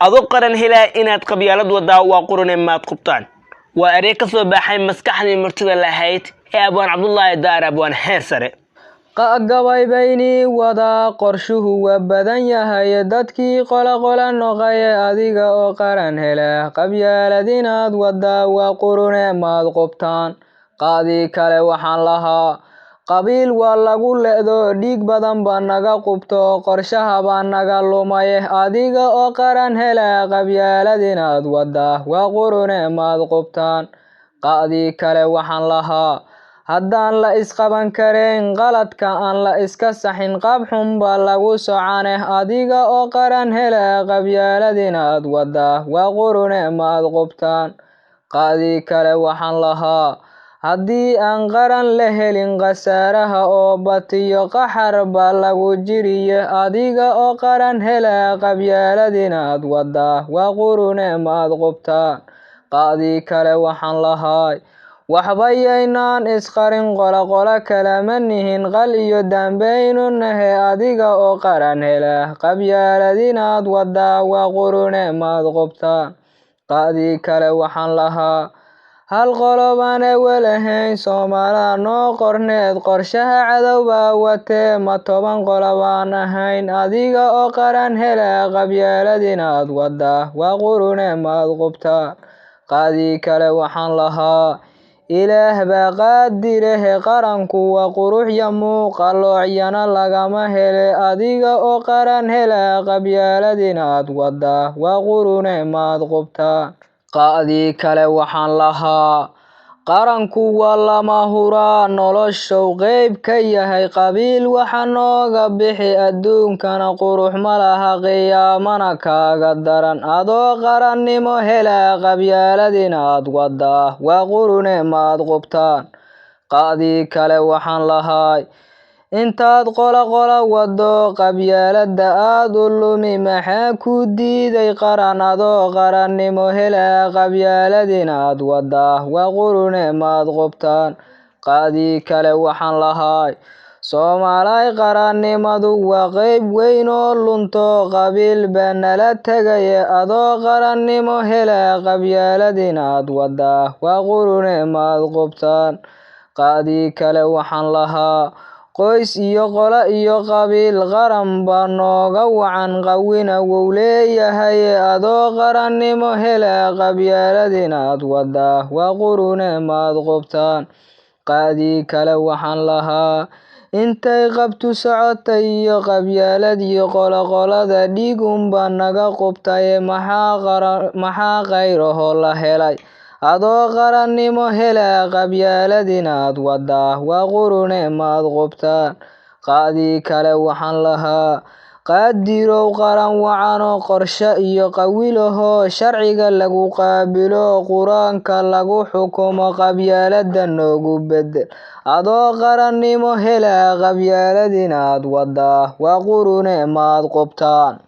adoo qaran helaa inaad qabyaalad wadaa waa qurune maad qubtaan waa erey ka soo baxay maskaxdii martida lahayd ee abwaan Cabdullaahi Daar abwaan heer sare qagabay bayni wada qorshuhu waa badan yahay dadkii qola noqay adiga oo qaran hela qabyaalad inaad wada waa qurune maad qubtaan qaadi kale waxaan lahaa qabiil waa lagu leedo dhiig badan baa naga qubto qorshaha baa naga lumay adiga oo qaran hela qabyaalad inaad wada waa qurune maad qubtaan qaadi kale waxaan lahaa haddaan la isqaban karin qaladka aan la iska saxin qaab xun baa lagu soconay adiga oo qaran hela qabyaalad inaad wada waa qurune maad qubtaan qaadi kale waxaan lahaa haddii aan qaran la helin khasaaraha oo batiyo qaxar baa lagu jiriye adiga oo qaran hela qabyaalad inaad wada waa qurune maad qubtaan qaadi kale waxaan lahaa waxbayaynaan isqarin qola kalama nihin qal iyo dambaynu nahe adiga oo qaran hela qabyaalad inaad wada waa qurune maad qubtaan qaadi kale waxaan lahaa hal qolobane walahayn Soomaaliya noo qorneed qorshaha cadowba watee ma 10 qolobaan ahayn adiga oo qaran hela qabyaalad inaad wada waa qurune maad qubtaan qaadi kale waxaan lahaa ilaah baa qaadirehe qaranku waa qurux ya muuqaaloocyana lagama hele adiga oo qaran hela qabyaalad inaad wada waa qurune maad qubtaan qaadi kale waxaan lahaa qaranku waa lama huraan noloshow qayb ka yahay qabiil waxa nooga bixi adduunkana qurux ma laha qiyaamana kaaga daran adoo qarannimo hela qabyaalad inaad wada waa qurune maad qubtaan qaadi kale waxaan lahaa intaad qola wado qabyaalada aad u lumi maxaa ku diiday qaran adoo qarannimo hela qabyaalad inaad wada waa qurune maad qubtaan qaadi kale waxaan lahaa Soomaaliya qarannimadu waa qayb weyn oo lunto qabiil baa nala tagay adoo qarannimo hela qabyaalad inaad wada waa qurune maad qubtaan qaadi kale waxaan lahaa qoys iyo qola iyo qabiil qaran baa nooga wacan qawina wuu leeyahay adoo qarannimo hela qabyaalad inaad wada waa qurune maad qubtaan qaadi kale waxaan lahaa intay qabtu socotay iyo qabyaalad iyo qolada dhiigun baa naga qubtay maxaa qayraho la helay adoo qarannimo hela qabyaalad inaad wada waa qurune maad qubtaan qaadi kale waxaan lahaa qaadirow qaran wacano qorshe iyo qawilaho sharciga lagu qaabilo quraanka lagu xukumo qabyaalada noogu bedel adoo qarannimo hela qabyaalad inaad wada waa qurune maad qubtaan